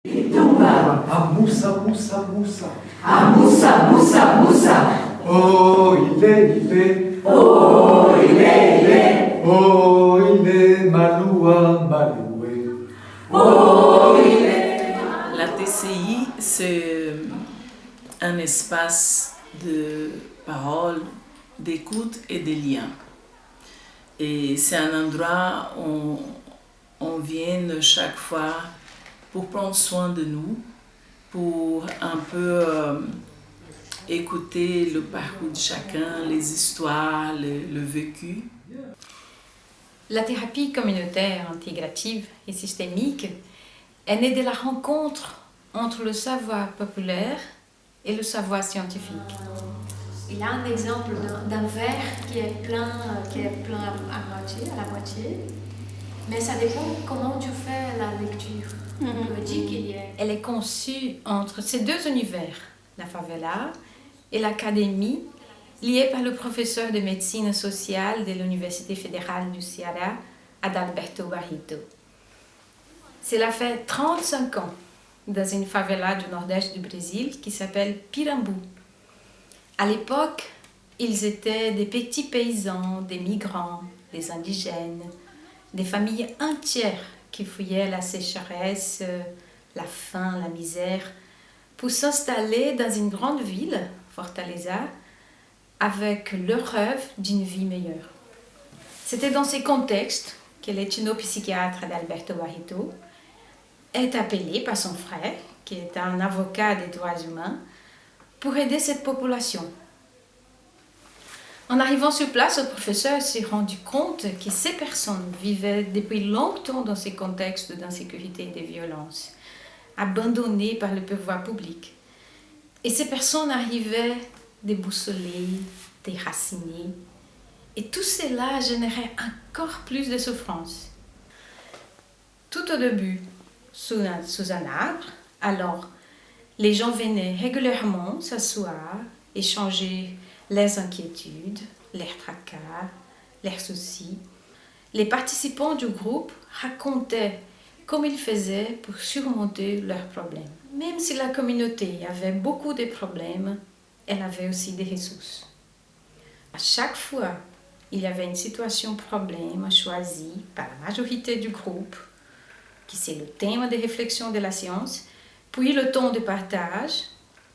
Tumba. A moussa, moussa, moussa. A moussa, moussa, moussa. Oh, il est. Oh, il est. Oh, il est Maloua, Maloué. Oh, il est. La TCI, c'est un espace de parole, d'écoute et de liens. Et c'est un endroit où on vient chaque fois pour prendre soin de nous, pour un peu écouter le parcours de chacun, les histoires, le vécu. La thérapie communautaire intégrative et systémique est née de la rencontre entre le savoir populaire et le savoir scientifique. Il y a un exemple d'un verre qui est plein à la moitié, mais ça dépend comment tu fais la lecture. On peut dire qu'il y a... Elle est conçue entre ces deux univers, la favela et l'académie, liée par le professeur de médecine sociale de l'Université fédérale du Ceará, Adalberto Barreto. Cela fait 35 ans dans une favela du nord-est du Brésil qui s'appelle Pirambu. À l'époque, ils étaient des petits paysans, des migrants, des indigènes, des familles entières qui fuyaient la sécheresse, la faim, la misère, pour s'installer dans une grande ville, Fortaleza, avec le rêve d'une vie meilleure. C'était dans ces contextes que l'ethnopsychiatre Adalberto Barreto est appelé par son frère, qui est un avocat des droits humains, pour aider cette population. En arrivant sur place, le professeur s'est rendu compte que ces personnes vivaient depuis longtemps dans ces contextes d'insécurité et de violence, abandonnées par le pouvoir public. Et ces personnes arrivaient déboussolées, déracinées, et tout cela générait encore plus de souffrance. Tout au début, sous un arbre, alors les gens venaient régulièrement s'asseoir, échanger leurs inquiétudes, leurs tracas, leurs soucis. Les participants du groupe racontaient comment ils faisaient pour surmonter leurs problèmes. Même si la communauté avait beaucoup de problèmes, elle avait aussi des ressources. À chaque fois, il y avait une situation problème choisie par la majorité du groupe, qui c'est le thème de réflexion de la science, puis le temps de partage,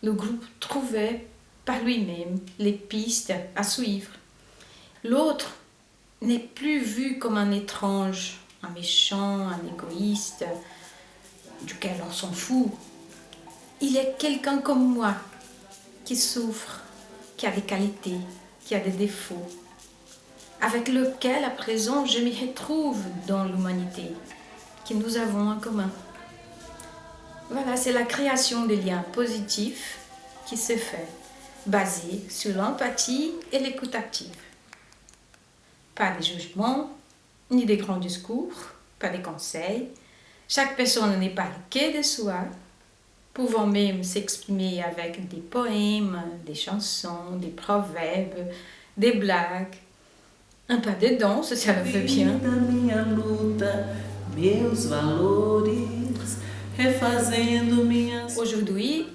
le groupe trouvait par lui-même les pistes à suivre. L'autre n'est plus vu comme un étrange, un méchant, un égoïste, duquel on s'en fout. Il est quelqu'un comme moi, qui souffre, qui a des qualités, qui a des défauts, avec lequel à présent je m'y retrouve dans l'humanité, que nous avons en commun. Voilà, c'est la création des liens positifs qui se fait, basée sur l'empathie et l'écoute active. Pas de jugement, ni de grands discours, pas de conseils. Chaque personne n'est pas que de soi, pouvant même s'exprimer avec des poèmes, des chansons, des proverbes, des blagues. Un pas de danse, ça le fait bien. Aujourd'hui,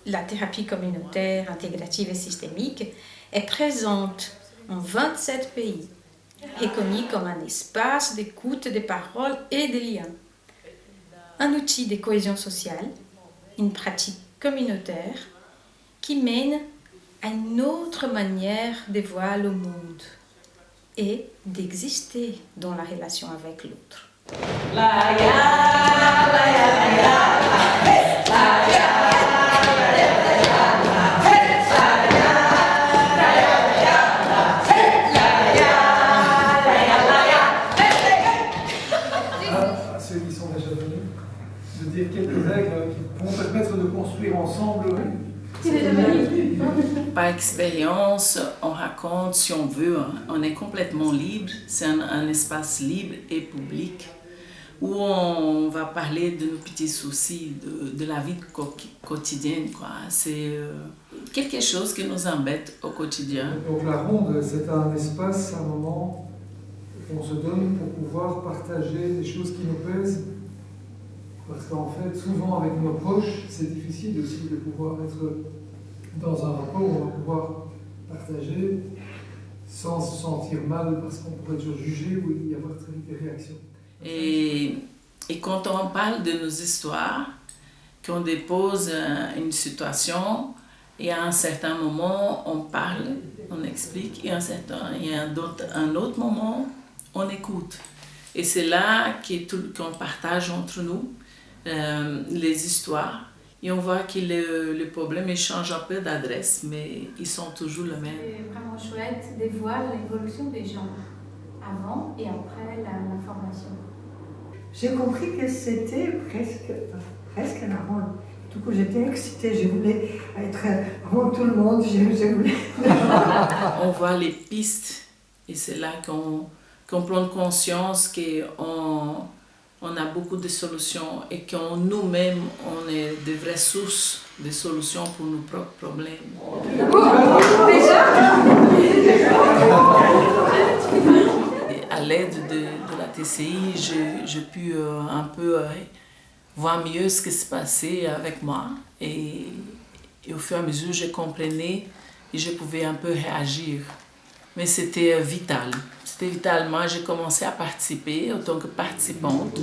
la thérapie communautaire, intégrative et systémique est présente en 27 pays, reconnue comme un espace d'écoute des paroles et des liens. Un outil de cohésion sociale, une pratique communautaire qui mène à une autre manière de voir le monde et d'exister dans la relation avec l'autre. À ceux qui sont déjà venus, de dire quelques règles qui vont permettre de construire ensemble. Par expérience, on raconte, si on veut, on est complètement libre. C'est un espace libre et public où on va parler de nos petits soucis, de la vie quotidienne, quoi. C'est quelque chose qui nous embête au quotidien. Donc la ronde, c'est un espace, un moment qu'on se donne pour pouvoir partager des choses qui nous plaisent Parce qu'en fait, souvent avec nos proches, c'est difficile aussi de pouvoir être dans un rapport où on va pouvoir partager sans se sentir mal parce qu'on pourrait toujours juger ou y avoir très vite des réactions. Et quand on parle de nos histoires, qu'on dépose une situation, et à un certain moment, on parle, on explique, et à un autre moment, on écoute. Et c'est là qu'on partage entre nous les histoires. Et on voit que le problème change un peu d'adresse, mais ils sont toujours les mêmes. C'est vraiment chouette de voir l'évolution des gens avant et après la formation. J'ai compris que c'était presque un rôle. Du coup, j'étais excitée, je voulais être avant tout le monde, je voulais... On voit les pistes et c'est là qu'on prend conscience qu'on a beaucoup de solutions et qu'on nous-mêmes, on est de vraies sources de solutions pour nos propres problèmes. Et à l'aide de la TCI, j'ai pu un peu voir mieux ce qui se passait avec moi et au fur et à mesure, je comprenais et je pouvais un peu réagir. Mais c'était vital. C'était vital. Moi, j'ai commencé à participer en tant que participante.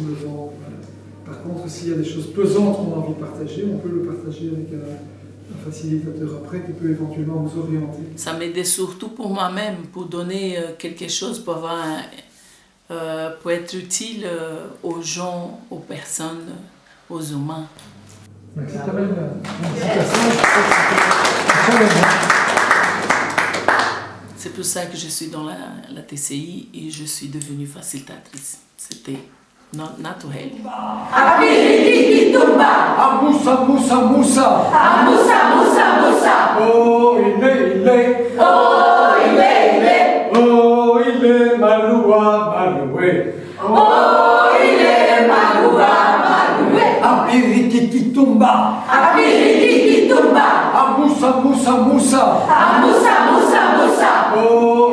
Par contre, s'il y a des choses pesantes qu'on a envie de partager, on peut le partager avec un facilitateur après qui peut éventuellement vous orienter. Ça m'aidait surtout pour moi-même, pour donner quelque chose, pour être utile aux gens, aux personnes, aux humains. C'est quand même une situation. C'est pour ça que je suis dans la TCI et je suis devenue facilitatrice. C'était naturel. Amusa, musa, musa. Amusa, musa, musa. Oh, il est. Oh, il est. Oh, il est Maloua, Maloué. Oh, il est Maloua, Maloué. Apiritikitumba. Apiritikitumba. Amusa, musa, musa. Amusa, musa, musa. Oh,